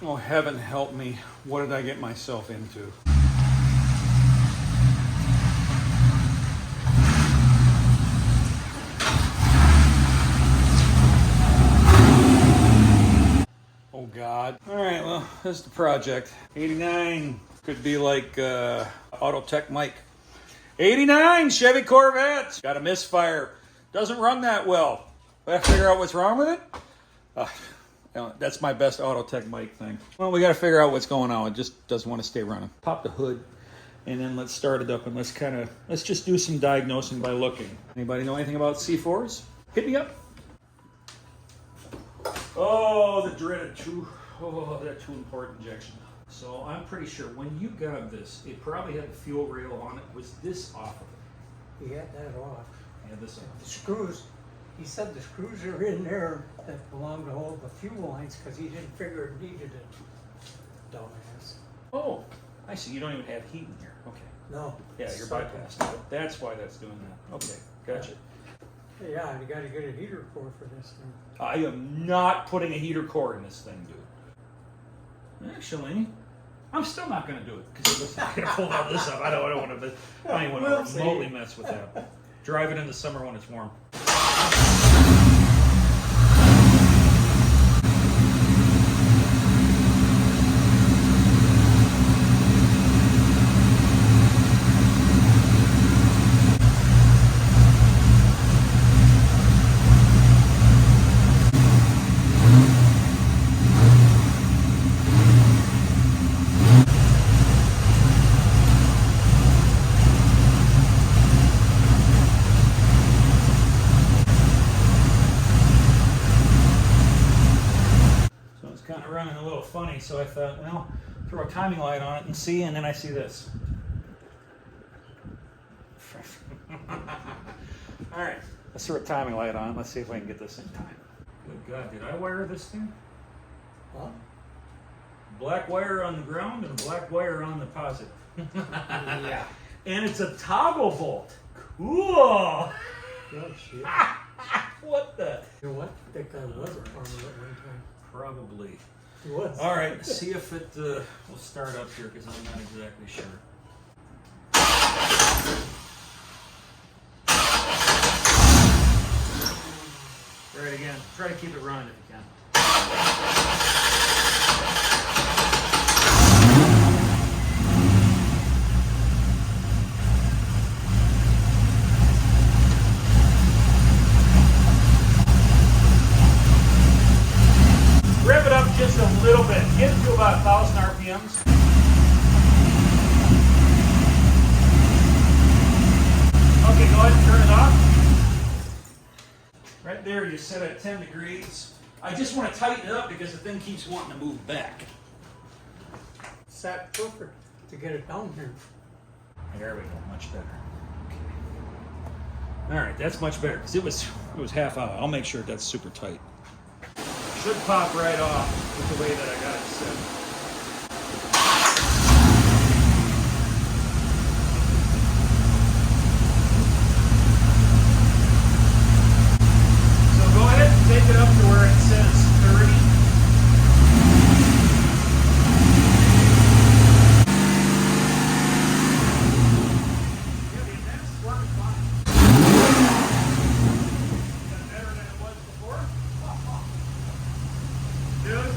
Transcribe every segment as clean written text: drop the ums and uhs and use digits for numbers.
Oh, heaven help me. What did I get myself into? Oh, God. All right, well, this is the project. 89 could be like Auto Tech Mike. 89 Chevy Corvette. Got a misfire. Doesn't run that well. I have to figure out what's wrong with it. That's my best Auto Tech Mike thing. Well, we got to figure out what's going on. It just doesn't want to stay running. Pop the hood, and then let's start it up, and let's just do some diagnosing by looking. Anybody know anything about C4s? Hit me up. Oh, the dreaded that two import injection. So I'm pretty sure when you got this, it probably had the fuel rail on it. Was this off of it? He had that off. Yeah, this off. The screws, he said the screws are in there that belong to hold the fuel lines because he didn't figure it needed it. Dumbass. Oh, I see. You don't even have heat in here. Okay. No. Yeah, you're bypassing it. That's why that's doing that. Okay, gotcha. Yeah, you got to get a heater core for this thing. I am not putting a heater core in this thing, dude. Actually, I'm still not going to do it because I'm going to pull all this up. I don't want to. I don't want to remotely mess with that. Drive it in the summer when it's warm. Running a little funny, so I thought, well, throw a timing light on it and see, and then I see this. All right, let's throw a timing light on. Let's see if I can get this in time. Good God, did I wire this thing? Huh? Black wire on the ground and black wire on the positive. Yeah. And it's a toggle bolt. Cool. Oh, shit. What the? You know what? I think I was a farmer at one time. Probably. It was. All right, see if it will start up here because I'm not exactly sure. Try it again. Try to keep it running if you can. Rev it up just a little bit. Get it to about 1,000 RPMs. Okay, go ahead and turn it off. Right there, you set it at 10 degrees. I just want to tighten it up because the thing keeps wanting to move back. Sat perfect to get it down here. There we go, much better. Okay. All right, that's much better because it was half out. I'll make sure that's super tight. Should pop right off with the way that I got it set. So go ahead and take it up to where it says 30. Yeah, the advanced work is fine. Is that better than it was before? Dude.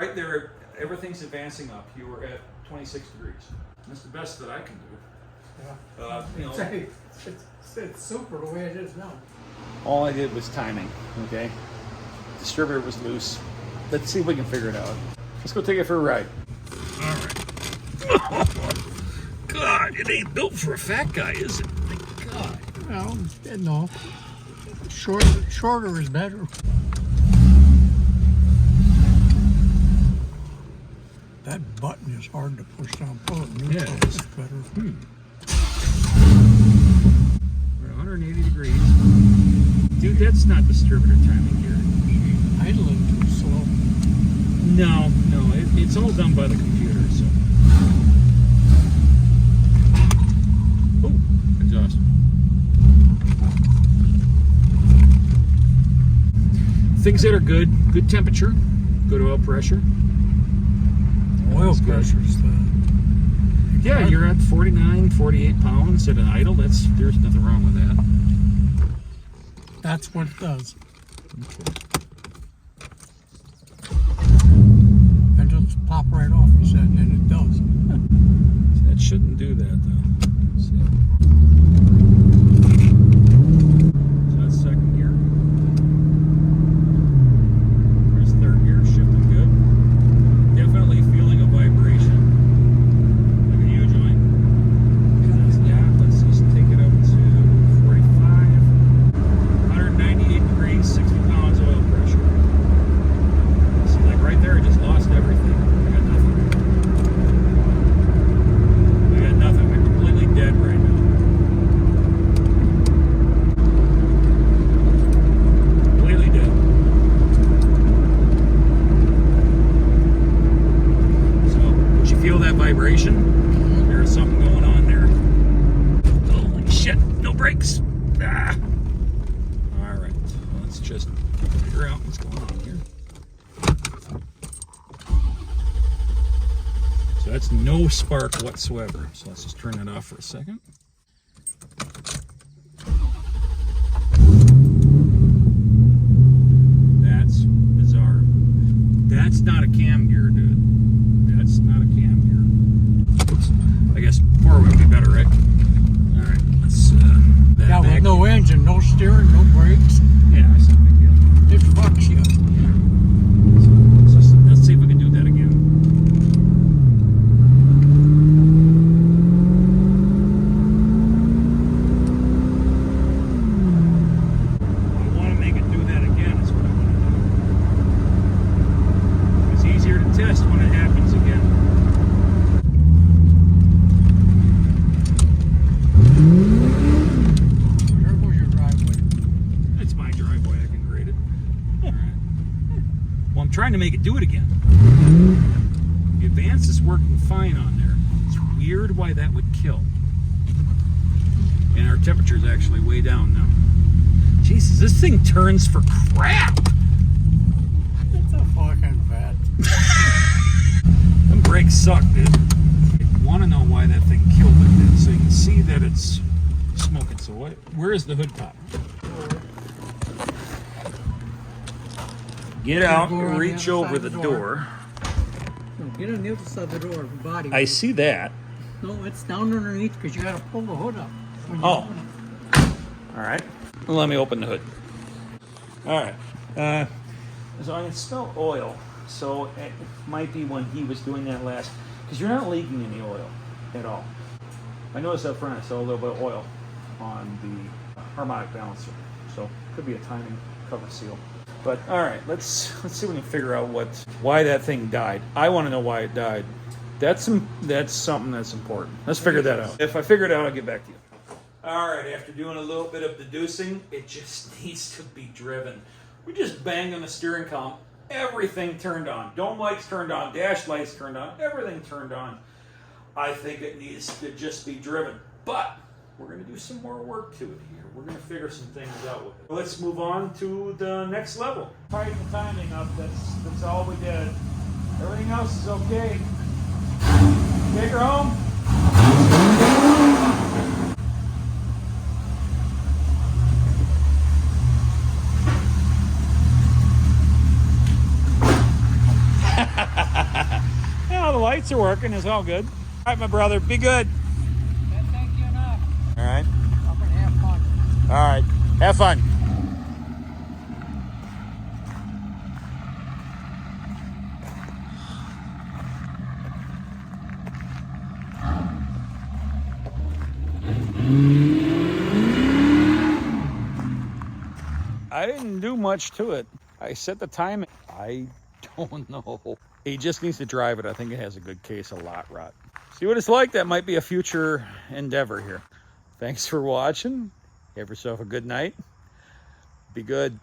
Right there, everything's advancing up. You were at 26 degrees. That's the best that I can do. Yeah. You know, It's super the way it is now. all I did was timing, okay? Distributor was loose. Let's see if we can figure it out. Let's go take it for a ride. All right. God, it ain't built for a fat guy, is it? Thank God. Well, no. Shorter is better. That button is hard to push down. Pull it neutral. Yeah, It's better. We're 180 degrees. Dude, that's not distributor timing here. Idling too slow. No, it's all done by the computer, so. Oh, exhaust. Things that are good temperature, good oil pressure. oil That's good. pressure's Yeah, you're at 49, 48 pounds at an idle. There's nothing wrong with that. that's what it does. Okay. And just pop right off, he said, and it does. That shouldn't do that though. So that's second gear. There's third gear, shifting good. Definitely feeling a vibration. Like a U-joint. Yeah, let's just take it up to 45. 198 degrees, 60 pounds oil pressure. See, like right there, I just lost everything. I got nothing. I got nothing. I'm completely dead right now. Completely dead. So, did you feel that vibration? There's something going on there. Holy shit, no brakes. Ah. All right, let's just figure out what's going on here. So that's no spark whatsoever. So let's just turn that off for a second. That's bizarre. That's not a cam gear, dude. That's not a cam gear. Oops. I guess forward would be better, right? All right, let's. Yeah, with no engine, no steering, no brakes. Yeah, it's not a big deal. It fucks you. Let's see if we can do that again. I want to make it do that again, is what I want to do. It's easier to test when it happens again. There goes your driveway. It's my driveway, I can grade it. All right. Well, I'm trying to make it do it again. The advance is working fine on there. It's weird why that would kill. And our temperature's actually way down now. Jesus, this thing turns for crap. It's a fucking vet. Them brakes suck, dude. I want to know why that thing killed like that. So you can see that it's smoking. So where is the hood pop? Get out, Go on the reach other over side the of the door. door. No, get on the other side of the door, the body. I see that. No, it's down underneath because you got to pull the hood up. when you Oh. open it. All right. Let me open the hood. All right. So I can smell oil. So it might be when he was doing that last, because you're not leaking any oil at all. I noticed up front I saw a little bit of oil on the harmonic balancer. So could be a timing cover seal. But all right, let's see if we can figure out why that thing died. I want to know why it died. That's something that's important. Let's figure that out. If I figure it out, I'll get back to you. All right, after doing a little bit of deducing, it just needs to be driven. We just banged on the steering column. Everything turned on. Dome lights turned on. Dash lights turned on. Everything turned on. I think it needs to just be driven. But we're going to do some more work to it here. We're going to figure some things out with it. Let's move on to the next level. Tighten the timing up. That's all we did. Everything else is okay. Take her home. Yeah, the lights are working. It's all good. All right, my brother. Be good. Can't thank you enough. All right. I'm going to have fun. All right. Have fun. I didn't do much to it. I set the time. I don't know. He just needs to drive it. I think it has a good case of lot rot. See what it's like. That might be a future endeavor here. Thanks for watching. Have yourself a good night. Be good.